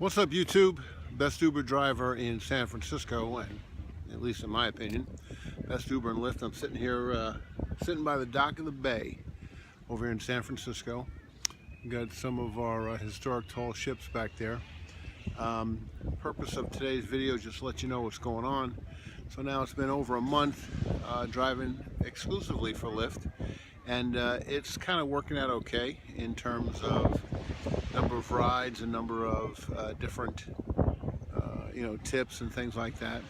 What's up, YouTube? Best Uber driver in San Francisco, and at least in my opinion, best Uber and Lyft. I'm sitting here, sitting by the dock of the bay over here in San Francisco. Got some of our historic tall ships back there. Purpose of today's video is just to let you know what's going on. So now it's been over a month driving exclusively for Lyft, and it's kind of working out okay in terms of number of rides and number of different tips and things like that.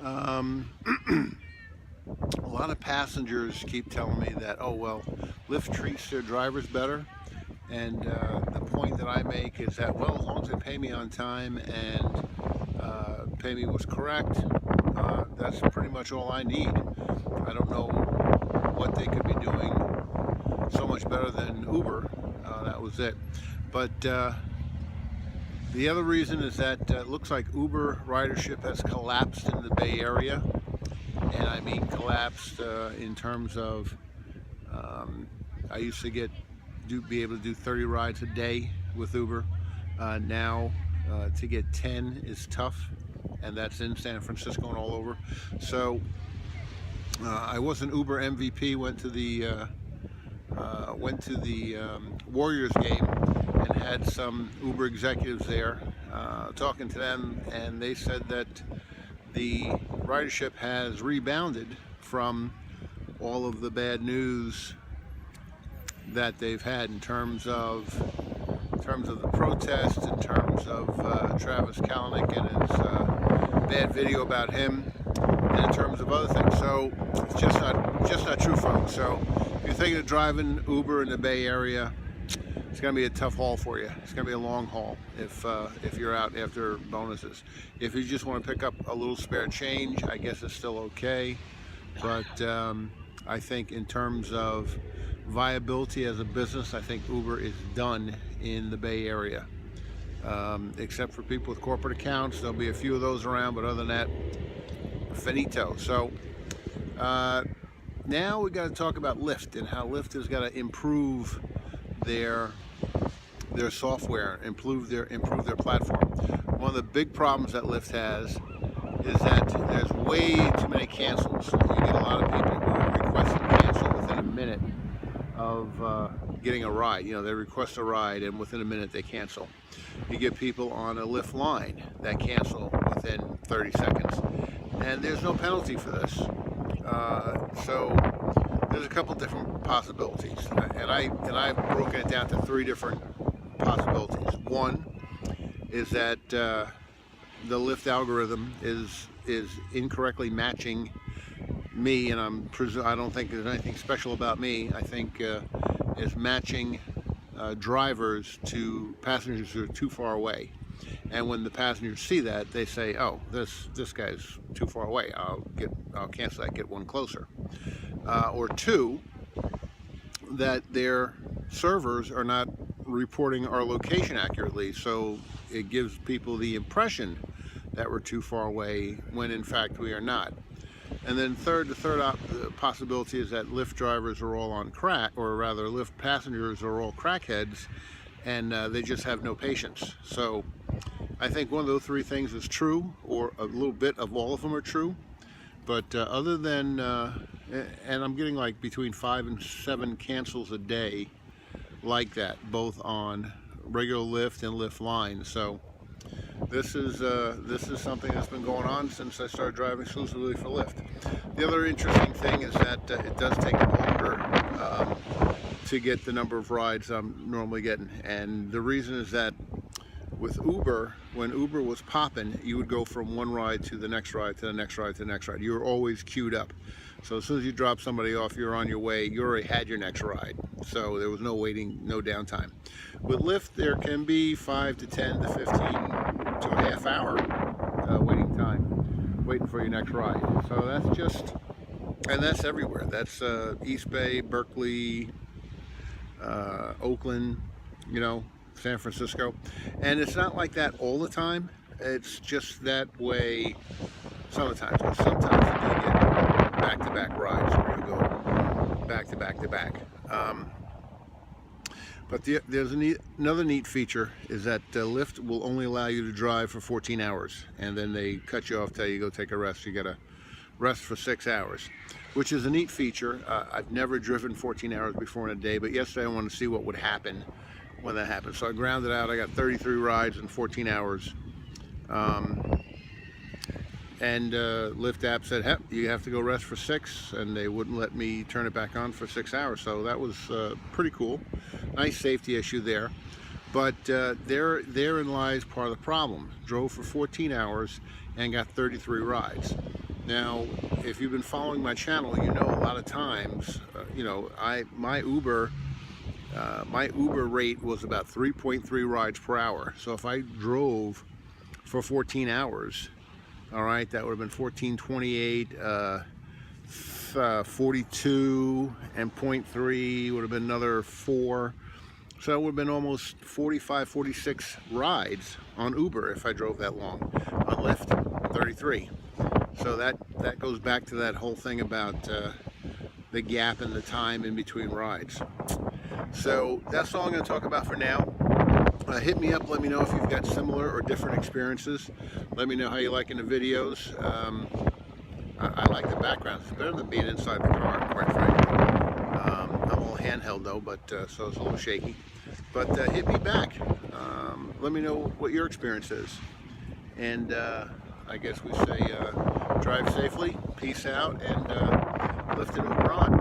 A lot of passengers keep telling me that, oh well, Lyft treats their drivers better, and the point that I make is that, well, as long as they pay me on time and pay me what's correct, that's pretty much all I need. I don't know what they could be doing so much better than Uber. That was it. But the other reason is that it looks like Uber ridership has collapsed in the Bay Area. And I mean collapsed in terms of, I used to be able to do 30 rides a day with Uber. Now to get 10 is tough, and that's in San Francisco and all over. So I was an Uber MVP, went to the Warriors game and had some Uber executives there, talking to them, and they said that the ridership has rebounded from all of the bad news that they've had in terms of the protests, in terms of Travis Kalanick and his bad video about him, and in terms of other things. So it's just not true, folks. So if you're thinking of driving Uber in the Bay Area, it's going to be a tough haul for you. It's going to be a long haul if you're out after bonuses. If you just want to pick up a little spare change, I guess it's still okay. But I think in terms of viability as a business, I think Uber is done in the Bay Area. Except for people with corporate accounts, there'll be a few of those around, but other than that, finito. So now we got to talk about Lyft and how Lyft has got to improve their software, improve their platform. One of the big problems that Lyft has is that there's way too many cancels. You get a lot of people who request to cancel within a minute of getting a ride. You know, they request a ride and within a minute they cancel. You get people on a Lyft line that cancel within 30 seconds, and there's no penalty for this. So there's a couple different possibilities, and I've broken it down to three different possibilities. One is that the Lyft algorithm is incorrectly matching me, and I don't think there's anything special about me. I think is matching drivers to passengers who are too far away. And when the passengers see that, they say, "Oh, this guy's too far away. I'll cancel that. Get one closer." Or two, that their servers are not reporting our location accurately, so it gives people the impression that we're too far away when in fact we are not. And then the third possibility is that Lyft drivers are all on crack, or rather Lyft passengers are all crackheads, and they just have no patience. So I think one of those three things is true, or a little bit of all of them are true. But other than, and I'm getting like between 5 and 7 cancels a day like that, both on regular Lyft and Lyft line. So this is something that's been going on since I started driving exclusively for Lyft. The other interesting thing is that it does take longer to get the number of rides I'm normally getting, and the reason is that with Uber, when Uber was popping, you would go from one ride to the next ride to the next ride to the next ride. You were always queued up. So as soon as you drop somebody off, you're on your way. You already had your next ride. So there was no waiting, no downtime. With Lyft, there can be 5 to 10 to 15 to a half hour waiting time, waiting for your next ride. So that's just, and that's everywhere. That's East Bay, Berkeley, Oakland, San Francisco. And it's not like that all the time. It's just that way sometimes. Sometimes you do get back-to-back rides where you go back to back to back. But there's another neat feature is that Lyft will only allow you to drive for 14 hours, and then they cut you off, tell you go take a rest. You got to rest for 6 hours, which is a neat feature. I've never driven 14 hours before in a day, but yesterday I wanted to see what would happen when that happened. So I grounded out. I got 33 rides in 14 hours. And Lyft app said, hey, you have to go rest for 6, and they wouldn't let me turn it back on for 6 hours. So that was pretty cool. Nice safety issue there. But therein lies part of the problem. Drove for 14 hours and got 33 rides. Now, if you've been following my channel, you know a lot of times, my Uber rate was about 3.3 rides per hour. So if I drove for 14 hours, all right, that would have been 1428, 42, and 0.3 would have been another 4. So it would have been almost 45, 46 rides on Uber if I drove that long. On Lyft, 33. So that goes back to that whole thing about the gap in the time in between rides. So that's all I'm going to talk about for now. Hit me up, let me know if you've got similar or different experiences. Let me know how you liking the videos. I like the background. It's better than being inside the car, quite frankly. I'm all handheld though, but so it's a little shaky. But hit me back. Let me know what your experience is. And I guess we say drive safely, peace out, and lift it over on.